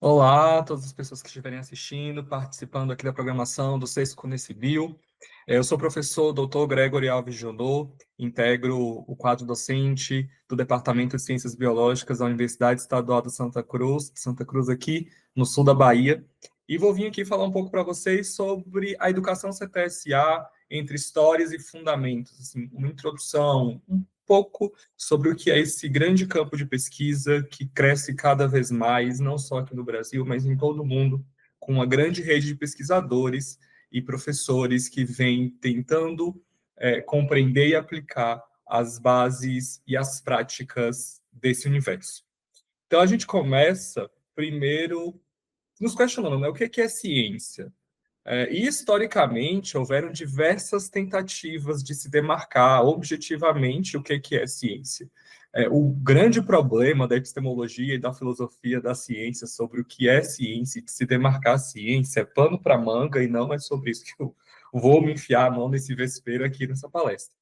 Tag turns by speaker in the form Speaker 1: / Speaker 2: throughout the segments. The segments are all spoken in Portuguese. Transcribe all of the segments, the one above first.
Speaker 1: Olá a todas as pessoas que estiverem assistindo, participando aqui da programação do Sexto Conecibio. Eu sou o professor Dr. Gregory Alves Jonô, integro o quadro docente do Departamento de Ciências Biológicas da Universidade Estadual de Santa Cruz aqui no sul da Bahia, e vou vir aqui falar um pouco para vocês sobre a educação CTSA entre histórias e fundamentos, assim, uma introdução, um pouco sobre o que é esse grande campo de pesquisa que cresce cada vez mais, não só aqui no Brasil, mas em todo o mundo, com uma grande rede de pesquisadores e professores que vêm tentando compreender e aplicar as bases e as práticas desse universo. Então, a gente começa primeiro nos questionando, né? O que é ciência? E, historicamente, houveram diversas tentativas de se demarcar objetivamente o que é ciência. O grande problema da epistemologia e da filosofia da ciência sobre o que é ciência e de se demarcar a ciência é pano para manga, e não é sobre isso que eu vou me enfiar a mão nesse vespeiro aqui nessa palestra.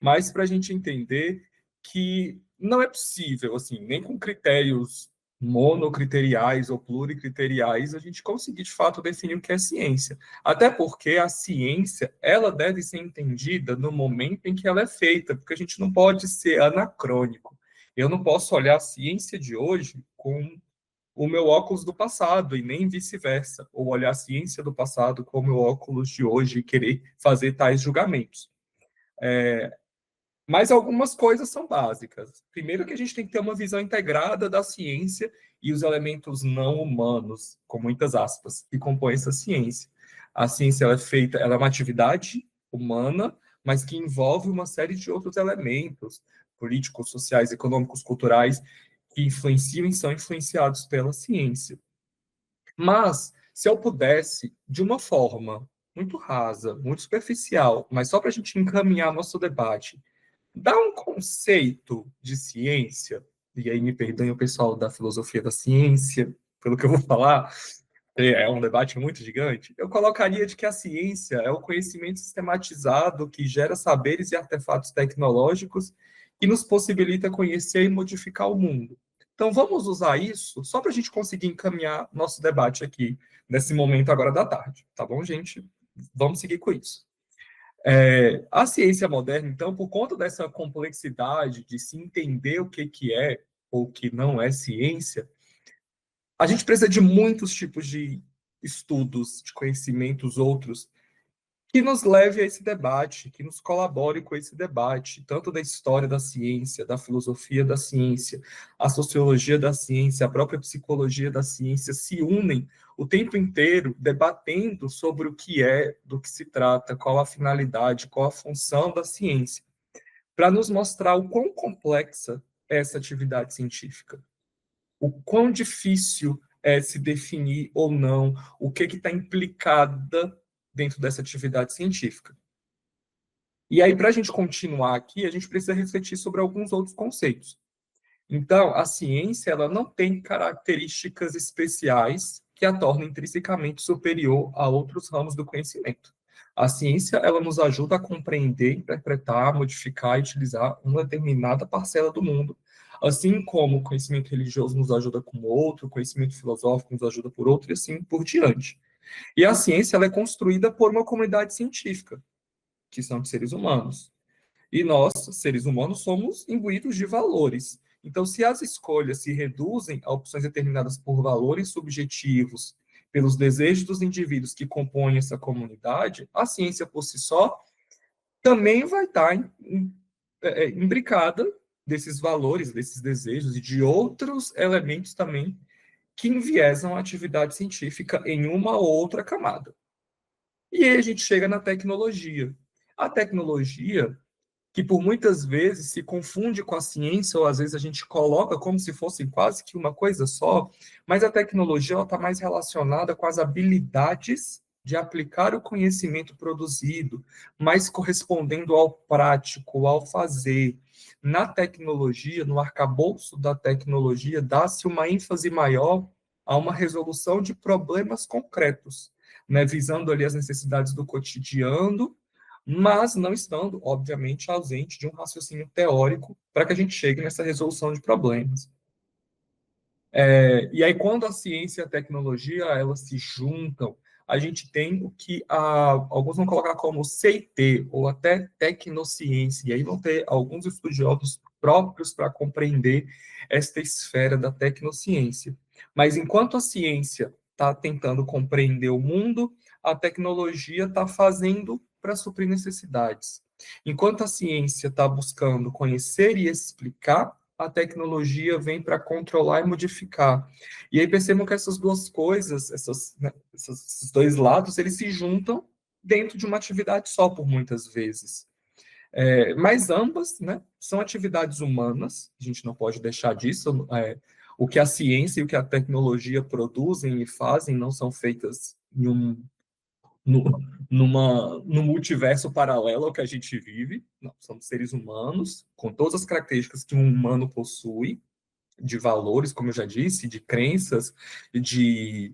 Speaker 1: Mas para a gente entender que não é possível, assim, nem com critérios monocriteriais ou pluricriteriais, a gente conseguir de fato definir o que é ciência. Até porque a ciência, ela deve ser entendida no momento em que ela é feita, porque a gente não pode ser anacrônico. Eu não posso olhar a ciência de hoje com o meu óculos do passado e nem vice-versa, ou olhar a ciência do passado com o meu óculos de hoje e querer fazer tais julgamentos. Mas algumas coisas são básicas. Primeiro que a gente tem que ter uma visão integrada da ciência e os elementos não humanos, com muitas aspas, que compõem essa ciência. A ciência ela é feita, ela é uma atividade humana, mas que envolve uma série de outros elementos políticos, sociais, econômicos, culturais, que influenciam e são influenciados pela ciência. Mas, se eu pudesse, de uma forma muito rasa, muito superficial, mas só para a gente encaminhar nosso debate, dá um conceito de ciência, e aí me perdoem o pessoal da filosofia da ciência, pelo que eu vou falar, é um debate muito gigante, eu colocaria de que a ciência é o conhecimento sistematizado que gera saberes e artefatos tecnológicos que nos possibilita conhecer e modificar o mundo. Então vamos usar isso só para a gente conseguir encaminhar nosso debate aqui, nesse momento agora da tarde, tá bom, gente? Vamos seguir com isso. A ciência moderna, então, por conta dessa complexidade de se entender o que é ou que não é ciência, a gente precisa de muitos tipos de estudos, de conhecimentos outros, que nos leve a esse debate, que nos colabore com esse debate, tanto da história da ciência, da filosofia da ciência, a sociologia da ciência, a própria psicologia da ciência se unem o tempo inteiro debatendo sobre o que é, do que se trata, qual a finalidade, qual a função da ciência, para nos mostrar o quão complexa é essa atividade científica, o quão difícil é se definir ou não o que está implicada dentro dessa atividade científica. E aí, para a gente continuar aqui, a gente precisa refletir sobre alguns outros conceitos. Então, a ciência ela não tem características especiais que a tornem intrinsecamente superior a outros ramos do conhecimento. A ciência ela nos ajuda a compreender, interpretar, modificar e utilizar uma determinada parcela do mundo, assim como o conhecimento religioso nos ajuda com outro, o conhecimento filosófico nos ajuda por outro, e assim por diante. E a ciência ela é construída por uma comunidade científica, que são de seres humanos. E nós, seres humanos, somos imbuídos de valores. Então, se as escolhas se reduzem a opções determinadas por valores subjetivos, pelos desejos dos indivíduos que compõem essa comunidade, a ciência por si só também vai estar imbricada desses valores, desses desejos e de outros elementos também que enviesam a atividade científica em uma ou outra camada. E aí a gente chega na tecnologia. A tecnologia, que por muitas vezes se confunde com a ciência, ou às vezes a gente coloca como se fosse quase que uma coisa só, mas a tecnologia está mais relacionada com as habilidades de aplicar o conhecimento produzido, mais correspondendo ao prático, ao fazer. Na tecnologia, no arcabouço da tecnologia, dá-se uma ênfase maior a uma resolução de problemas concretos, né, visando ali as necessidades do cotidiano, mas não estando, obviamente, ausente de um raciocínio teórico para que a gente chegue nessa resolução de problemas. E aí, quando a ciência e a tecnologia elas se juntam, a gente tem o que alguns vão colocar como CIT, ou até tecnociência, e aí vão ter alguns estudiosos próprios para compreender esta esfera da tecnociência. Mas enquanto a ciência está tentando compreender o mundo, a tecnologia está fazendo para suprir necessidades. Enquanto a ciência está buscando conhecer e explicar, a tecnologia vem para controlar e modificar. E aí percebam que essas duas coisas, né, esses dois lados, eles se juntam dentro de uma atividade só, por muitas vezes. Mas ambas, né, são atividades humanas, a gente não pode deixar disso. O que a ciência e o que a tecnologia produzem e fazem não são feitas no, no multiverso paralelo ao que a gente vive. Não, somos seres humanos, com todas as características que um humano possui, de valores, como eu já disse, de crenças, de,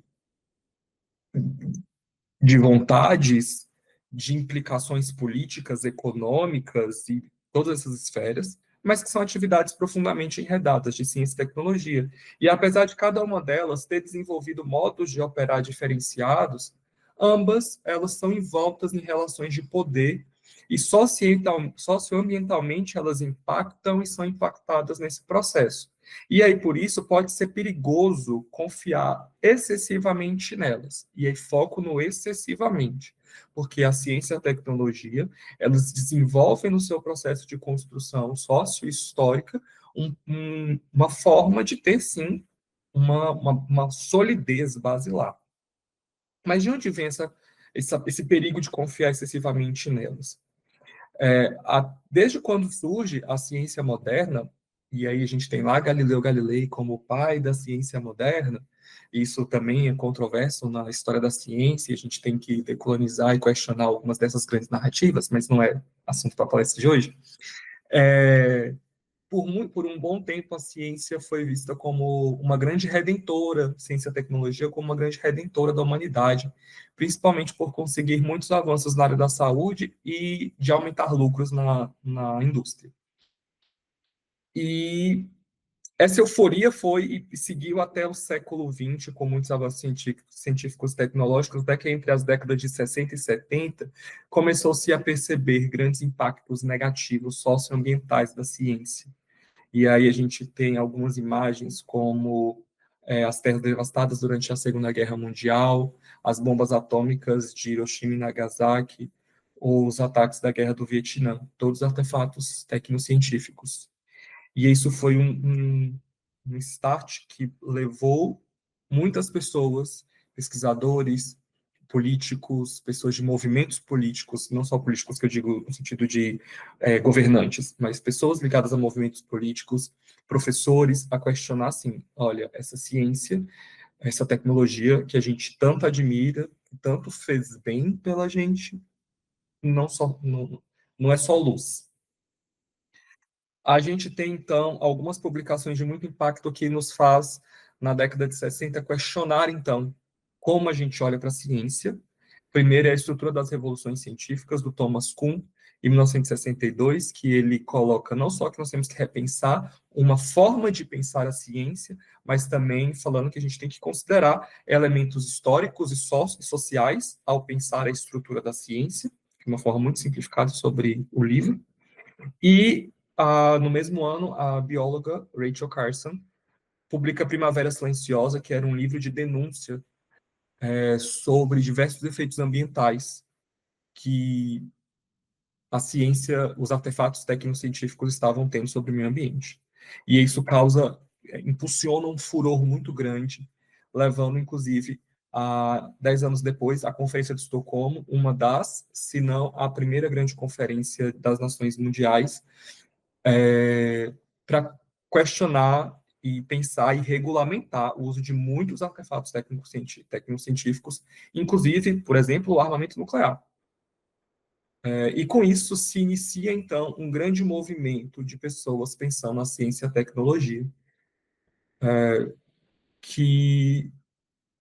Speaker 1: de vontades, de implicações políticas, econômicas e todas essas esferas, mas que são atividades profundamente enredadas de ciência e tecnologia. E apesar de cada uma delas ter desenvolvido modos de operar diferenciados, ambas elas são envoltas em relações de poder e socioambientalmente elas impactam e são impactadas nesse processo. E aí, por isso, pode ser perigoso confiar excessivamente nelas. E aí, foco no excessivamente. Porque a ciência e a tecnologia, elas desenvolvem no seu processo de construção sócio-histórica uma forma de ter, sim, uma solidez basilar. Mas de onde vem esse perigo de confiar excessivamente nelas? Desde quando surge a ciência moderna, e aí a gente tem lá Galileu Galilei como o pai da ciência moderna, isso também é controverso na história da ciência, e a gente tem que decolonizar e questionar algumas dessas grandes narrativas, mas não é assunto para a palestra de hoje. Por um bom tempo, a ciência foi vista como uma grande redentora, ciência e tecnologia como uma grande redentora da humanidade, principalmente por conseguir muitos avanços na área da saúde e de aumentar lucros na indústria. E essa euforia foi e seguiu até o século XX, com muitos avanços científicos e tecnológicos, até que entre as décadas de 60 e 70 começou-se a perceber grandes impactos negativos socioambientais da ciência. E aí a gente tem algumas imagens como as terras devastadas durante a Segunda Guerra Mundial, as bombas atômicas de Hiroshima e Nagasaki, os ataques da Guerra do Vietnã, todos artefatos tecnocientíficos. E isso foi um start que levou muitas pessoas, pesquisadores, políticos, pessoas de movimentos políticos, não só políticos que eu digo no sentido de governantes, mas pessoas ligadas a movimentos políticos, professores, a questionar assim, olha, essa ciência, essa tecnologia que a gente tanto admira, que tanto fez bem pela gente, não é só luz. A gente tem, então, algumas publicações de muito impacto que nos faz, na década de 60, questionar, então, como a gente olha para a ciência. Primeiro é a estrutura das revoluções científicas, do Thomas Kuhn, em 1962, que ele coloca não só que nós temos que repensar uma forma de pensar a ciência, mas também falando que a gente tem que considerar elementos históricos e sociais ao pensar a estrutura da ciência, de uma forma muito simplificada sobre o livro. E, no mesmo ano, a bióloga Rachel Carson publica Primavera Silenciosa, que era um livro de denúncia sobre diversos efeitos ambientais que a ciência, os artefatos tecnocientíficos estavam tendo sobre o meio ambiente. E isso impulsiona um furor muito grande, levando, inclusive, 10 anos depois, a Conferência de Estocolmo, uma das, se não a primeira grande conferência das nações mundiais, para questionar e pensar e regulamentar o uso de muitos artefatos tecnocientíficos, inclusive, por exemplo, o armamento nuclear. E com isso se inicia, então, um grande movimento de pessoas pensando na ciência e a tecnologia, que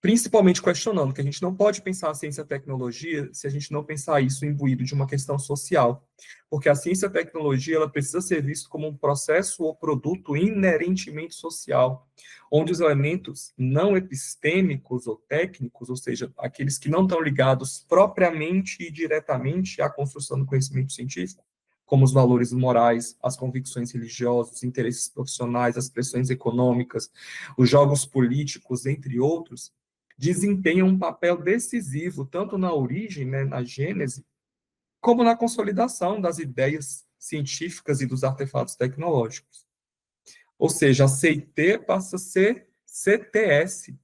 Speaker 1: principalmente questionando que a gente não pode pensar a ciência e a tecnologia se a gente não pensar isso imbuído de uma questão social, porque a ciência e a tecnologia ela precisa ser vista como um processo ou produto inerentemente social, onde os elementos não epistêmicos ou técnicos, ou seja, aqueles que não estão ligados propriamente e diretamente à construção do conhecimento científico, como os valores morais, as convicções religiosas, os interesses profissionais, as pressões econômicas, os jogos políticos, entre outros, desempenham um papel decisivo tanto na origem, né, na gênese, como na consolidação das ideias científicas e dos artefatos tecnológicos. Ou seja, a CIT passa a ser CTS.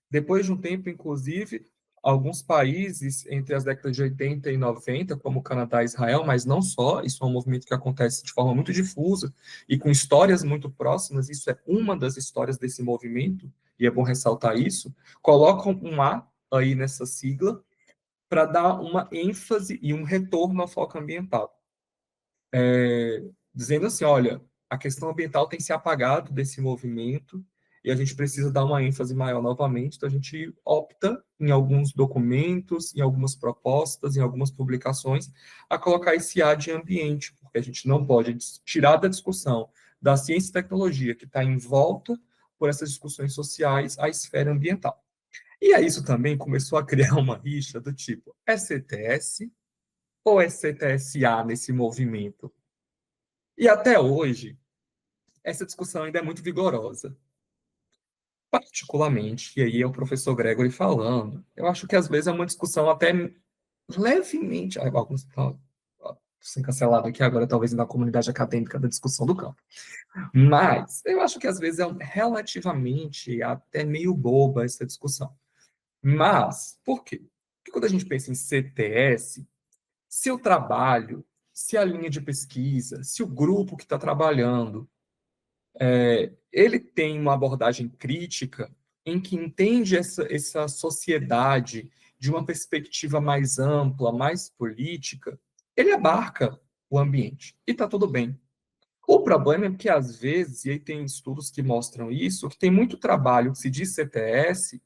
Speaker 1: Depois de um tempo, inclusive, alguns países, entre as décadas de 80 e 90, como o Canadá e Israel, mas não só, isso é um movimento que acontece de forma muito difusa e com histórias muito próximas, isso é uma das histórias desse movimento, e é bom ressaltar isso, colocam um A aí nessa sigla para dar uma ênfase e um retorno ao foco ambiental. Dizendo assim, olha, a questão ambiental tem se apagado desse movimento e a gente precisa dar uma ênfase maior novamente, então a gente opta em alguns documentos, em algumas propostas, em algumas publicações, a colocar esse A de ambiente, porque a gente não pode tirar da discussão da ciência e tecnologia que está em volta por essas discussões sociais a esfera ambiental. E aí isso também começou a criar uma rixa do tipo, é CTS ou é CTSA nesse movimento? E até hoje, essa discussão ainda é muito vigorosa. Particularmente, e aí é o professor Gregory falando, eu acho que às vezes é uma discussão até levemente. Alguns estão sendo cancelados aqui agora, talvez na comunidade acadêmica da discussão do campo. Mas eu acho que às vezes é relativamente até meio boba essa discussão. Mas, por quê? Porque quando a gente pensa em CTS, se o trabalho, se a linha de pesquisa, se o grupo que está trabalhando ele tem uma abordagem crítica em que entende essa sociedade de uma perspectiva mais ampla, mais política, ele abarca o ambiente e está tudo bem. O problema é que, às vezes, e aí tem estudos que mostram isso, que tem muito trabalho que se diz CTS,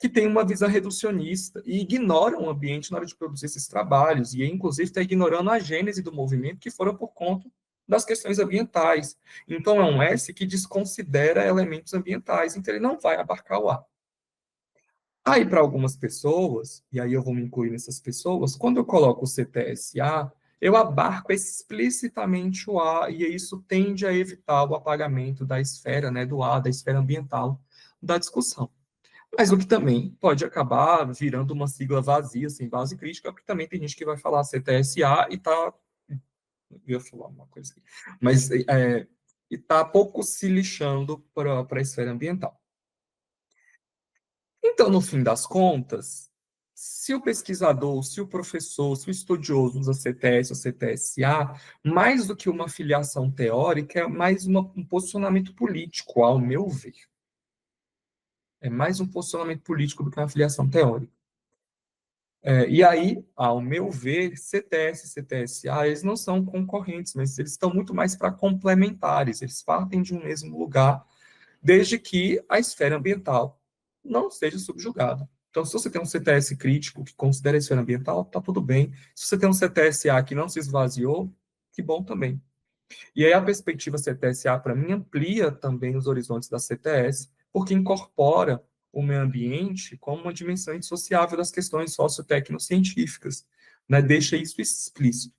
Speaker 1: que tem uma visão reducionista e ignora o ambiente na hora de produzir esses trabalhos, e aí, inclusive, está ignorando a gênese do movimento, que foram por conta das questões ambientais. Então, é um S que desconsidera elementos ambientais, então ele não vai abarcar o A. Aí, para algumas pessoas, e aí eu vou me incluir nessas pessoas, quando eu coloco o CTSA, eu abarco explicitamente o A, e isso tende a evitar o apagamento da esfera, né, do A, da esfera ambiental, da discussão. Mas o que também pode acabar virando uma sigla vazia, sem base crítica, porque também tem gente que vai falar CTSA e tá. Eu ia falar uma coisa aqui. Mas está pouco se lixando para a esfera ambiental. Então, no fim das contas, se o pesquisador, se o professor, se o estudioso usa CTS ou CTSA, mais do que uma filiação teórica, é mais um posicionamento político, ao meu ver. É mais um posicionamento político do que uma filiação teórica. E aí, ao meu ver, CTS e CTSA, eles não são concorrentes, mas eles estão muito mais para complementares, eles partem de um mesmo lugar, desde que a esfera ambiental não seja subjugada. Então, se você tem um CTS crítico que considera a esfera ambiental, está tudo bem. Se você tem um CTSA que não se esvaziou, que bom também. E aí a perspectiva CTSA, para mim, amplia também os horizontes da CTS, porque incorpora o meio ambiente como uma dimensão indissociável das questões sociotecnocientíficas, né? Deixa isso explícito.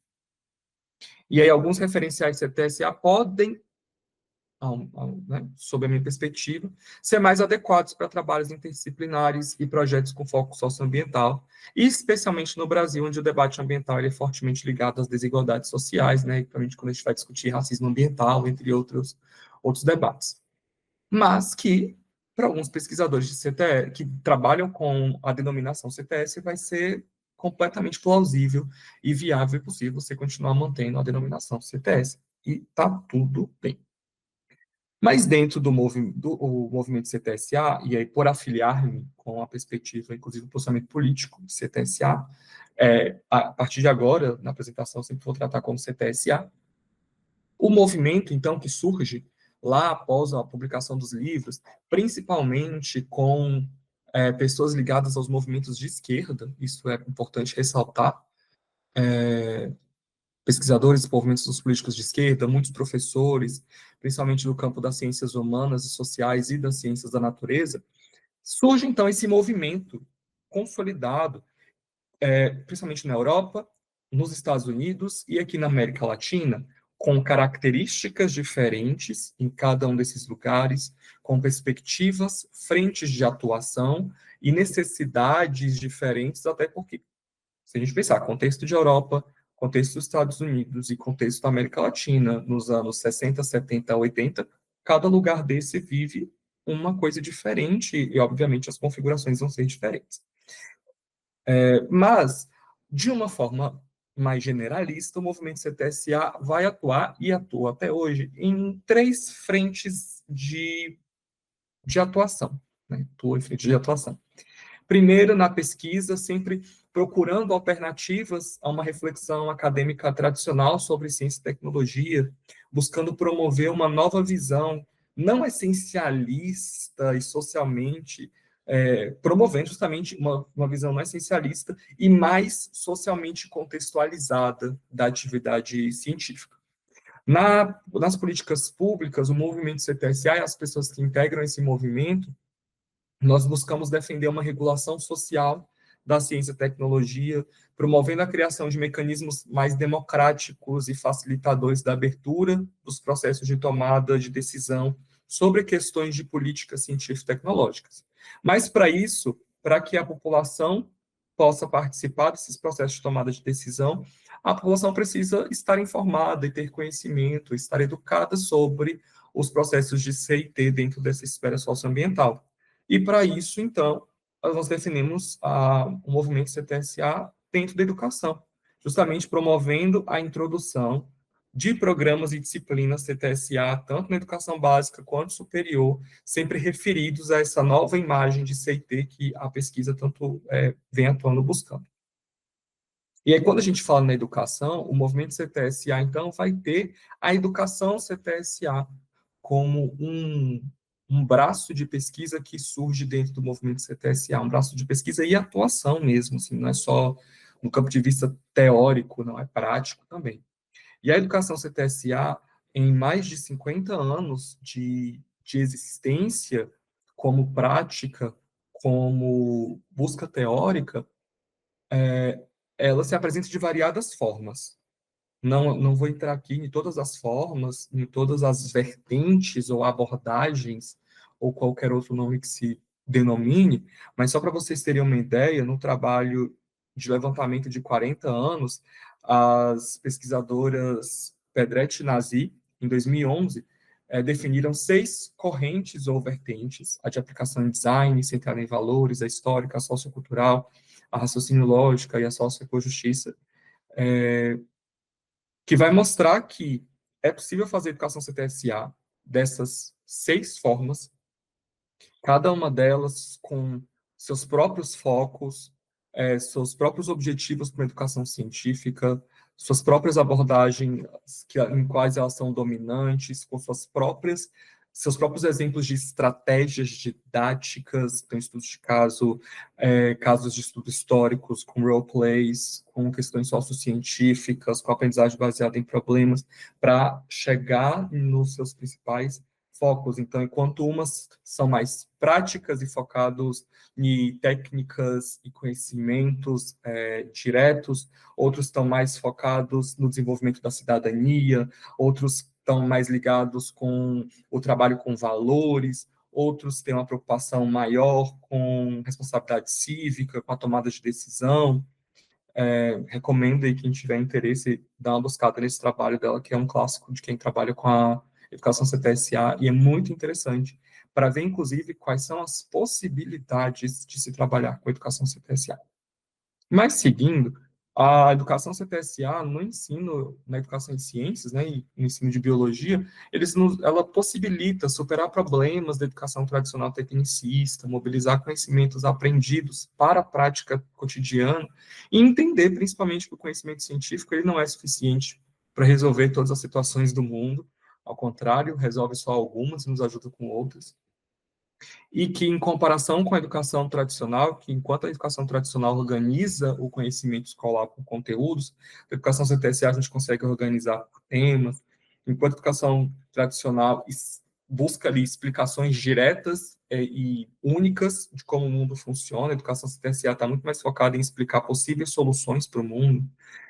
Speaker 1: E aí alguns referenciais CTSA podem, né, sob a minha perspectiva, ser mais adequados para trabalhos interdisciplinares e projetos com foco socioambiental, e especialmente no Brasil, onde o debate ambiental é fortemente ligado às desigualdades sociais, né, principalmente quando a gente vai discutir racismo ambiental, entre outros debates. Mas que, para alguns pesquisadores de CTS, que trabalham com a denominação CTS, vai ser completamente plausível e viável e possível você continuar mantendo a denominação CTS. E está tudo bem. Mas dentro do movimento CTSA, e aí por afiliar-me com a perspectiva, inclusive, do posicionamento político de CTSA, a partir de agora, na apresentação, eu sempre vou tratar como CTSA. O movimento, então, que surge lá após a publicação dos livros, principalmente com pessoas ligadas aos movimentos de esquerda, isso é importante ressaltar, pesquisadores, movimentos políticos de esquerda, muitos professores, principalmente no campo das ciências humanas e sociais e das ciências da natureza, surge então esse movimento consolidado, principalmente na Europa, nos Estados Unidos e aqui na América Latina, com características diferentes em cada um desses lugares, com perspectivas, frentes de atuação e necessidades diferentes, até porque, se a gente pensar, contexto de Europa, contexto dos Estados Unidos e contexto da América Latina, nos anos 60, 70, 80, cada lugar desse vive uma coisa diferente e, obviamente, as configurações vão ser diferentes. Mas, de uma forma mais generalista, o movimento CTSA vai atuar, e atua até hoje, em 3 frentes de atuação. Né? Atua em frente de atuação. Primeiro, na pesquisa, sempre procurando alternativas a uma reflexão acadêmica tradicional sobre ciência e tecnologia, buscando promover uma nova visão, não essencialista e socialmente, promovendo justamente uma visão não essencialista e mais socialmente contextualizada da atividade científica. Nas políticas públicas, o movimento CTSA e as pessoas que integram esse movimento, nós buscamos defender uma regulação social da ciência e tecnologia, promovendo a criação de mecanismos mais democráticos e facilitadores da abertura dos processos de tomada de decisão sobre questões de políticas científico-tecnológicas. Mas, para isso, para que a população possa participar desses processos de tomada de decisão, a população precisa estar informada e ter conhecimento, estar educada sobre os processos de C&T dentro dessa esfera socioambiental. E, para isso, então, nós definimos o movimento CTSA dentro da educação, justamente promovendo a introdução de programas e disciplinas CTSA, tanto na educação básica quanto superior, sempre referidos a essa nova imagem de C&T que a pesquisa tanto vem atuando buscando. E aí, quando a gente fala na educação, o movimento CTSA, então, vai ter a educação CTSA como um braço de pesquisa que surge dentro do movimento CTSA, um braço de pesquisa e atuação mesmo, assim, não é só no campo de vista teórico, não é prático também. E a educação CTSA, em mais de 50 anos de existência, como prática, como busca teórica, ela se apresenta de variadas formas. Não vou entrar aqui em todas as formas, em todas as vertentes ou abordagens, ou qualquer outro nome que se denomine, mas só para vocês terem uma ideia, no trabalho de levantamento de 40 anos, as pesquisadoras Pedretti e Nazi, em 2011, definiram 6 correntes ou vertentes: a de aplicação em design, centrada em valores, a histórica, a sociocultural, a raciocínio lógica e a socioecojustiça, que vai mostrar que é possível fazer educação CTSA dessas 6 formas, cada uma delas com seus próprios focos, seus próprios objetivos para a educação científica, suas próprias abordagens em quais elas são dominantes, com seus próprios exemplos de estratégias didáticas, tem estudos de caso, casos de estudos históricos, com roleplays, com questões sociocientíficas, com aprendizagem baseada em problemas, para chegar nos seus principais focos. Então, enquanto umas são mais práticas e focados em técnicas e conhecimentos diretos, outros estão mais focados no desenvolvimento da cidadania, outros estão mais ligados com o trabalho com valores, outros têm uma preocupação maior com responsabilidade cívica, com a tomada de decisão. Recomendo aí quem tiver interesse dar uma buscada nesse trabalho dela, que é um clássico de quem trabalha com a educação CTSA, e é muito interessante para ver, inclusive, quais são as possibilidades de se trabalhar com a educação CTSA. Mas, seguindo, a educação CTSA, no ensino, na educação em ciências, né, e no ensino de biologia, ela possibilita superar problemas da educação tradicional tecnicista, mobilizar conhecimentos aprendidos para a prática cotidiana e entender, principalmente, que o conhecimento científico ele não é suficiente para resolver todas as situações do mundo. Ao contrário, resolve só algumas e nos ajuda com outras. e que, em comparação com a educação tradicional, que enquanto a educação tradicional organiza o conhecimento escolar por conteúdos, a educação CTSA a gente consegue organizar por temas, enquanto a educação tradicional busca ali explicações diretas e únicas de como o mundo funciona, a educação CTSA está muito mais focada em explicar possíveis soluções para o mundo,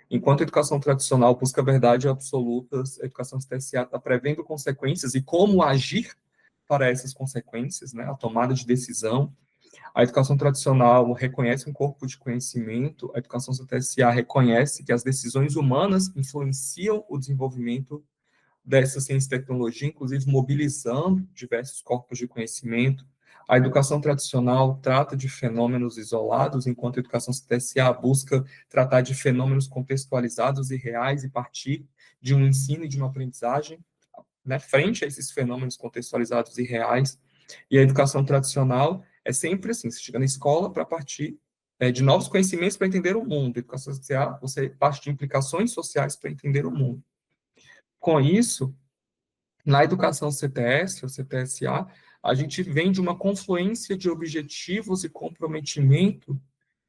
Speaker 1: enquanto a educação tradicional busca verdades absolutas, a educação CTSA está prevendo consequências e como agir para essas consequências, né? A tomada de decisão. A educação tradicional reconhece um corpo de conhecimento, a educação CTSA reconhece que as decisões humanas influenciam o desenvolvimento dessa ciência e tecnologia, inclusive mobilizando diversos corpos de conhecimento. A educação tradicional trata de fenômenos isolados, enquanto a educação CTSA busca tratar de fenômenos contextualizados e reais e partir de um ensino e de uma aprendizagem, né, frente a esses fenômenos contextualizados e reais. E a educação tradicional é sempre assim, você chega na escola para partir de novos conhecimentos para entender o mundo. A educação social, você parte de implicações sociais para entender o mundo. Com isso, na educação CTS, ou CTSA, a gente vem de uma confluência de objetivos e comprometimento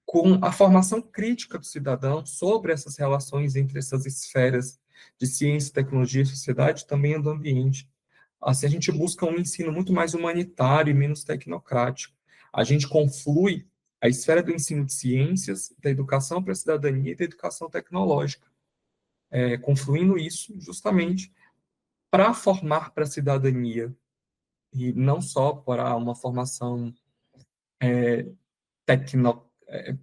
Speaker 1: com a formação crítica do cidadão sobre essas relações entre essas esferas de ciência, tecnologia e sociedade, também do ambiente. Assim, a gente busca um ensino muito mais humanitário e menos tecnocrático. A gente conflui a esfera do ensino de ciências, da educação para a cidadania e da educação tecnológica, confluindo isso justamente para formar para a cidadania, e não só para uma formação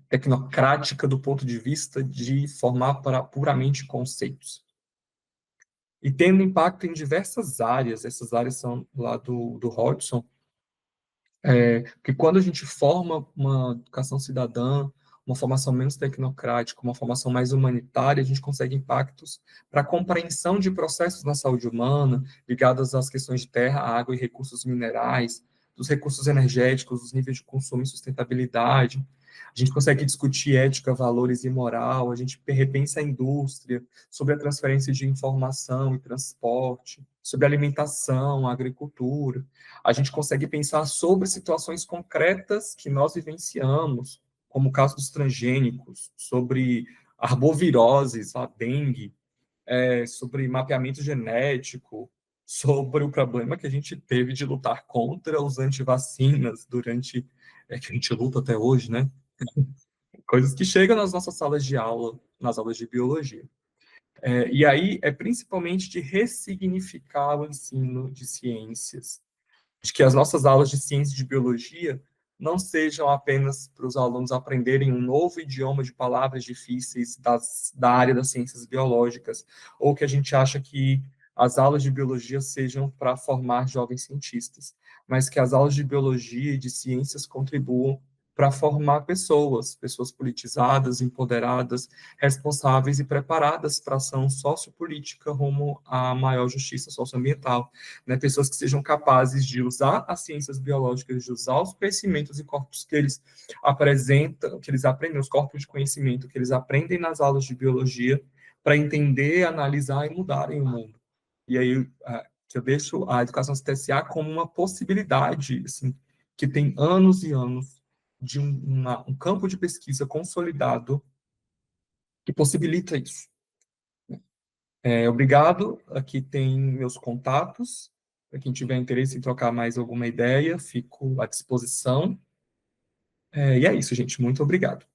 Speaker 1: tecnocrática do ponto de vista de formar para puramente conceitos. E tendo impacto em diversas áreas, essas áreas são lá do Hodgson, que quando a gente forma uma educação cidadã, uma formação menos tecnocrática, uma formação mais humanitária, a gente consegue impactos para a compreensão de processos na saúde humana, ligados às questões de terra, água e recursos minerais, dos recursos energéticos, dos níveis de consumo e sustentabilidade. A gente consegue discutir ética, valores e moral, a gente repensa a indústria, sobre a transferência de informação e transporte, sobre alimentação, agricultura. A gente consegue pensar sobre situações concretas que nós vivenciamos, como o caso dos transgênicos, sobre arboviroses, a dengue, sobre mapeamento genético, sobre o problema que a gente teve de lutar contra os antivacinas durante, que a gente luta até hoje, né? Coisas que chegam nas nossas salas de aula, nas aulas de biologia. E aí é principalmente de ressignificar o ensino de ciências, de que as nossas aulas de ciência e de biologia não sejam apenas para os alunos aprenderem um novo idioma de palavras difíceis da área das ciências biológicas, ou que a gente acha que as aulas de biologia sejam para formar jovens cientistas, mas que as aulas de biologia e de ciências contribuam para formar pessoas politizadas, empoderadas, responsáveis e preparadas para a ação sociopolítica rumo à maior justiça socioambiental, né? Pessoas que sejam capazes de usar as ciências biológicas, de usar os conhecimentos e corpos que eles apresentam, que eles aprendem, os corpos de conhecimento que eles aprendem nas aulas de biologia, para entender, analisar e mudarem o mundo. E aí que eu deixo a educação CTSA como uma possibilidade, assim, que tem anos e anos de um campo de pesquisa consolidado que possibilita isso. Obrigado. Aqui tem meus contatos. Para quem tiver interesse em trocar mais alguma ideia, fico à disposição. E é isso, gente. Muito obrigado.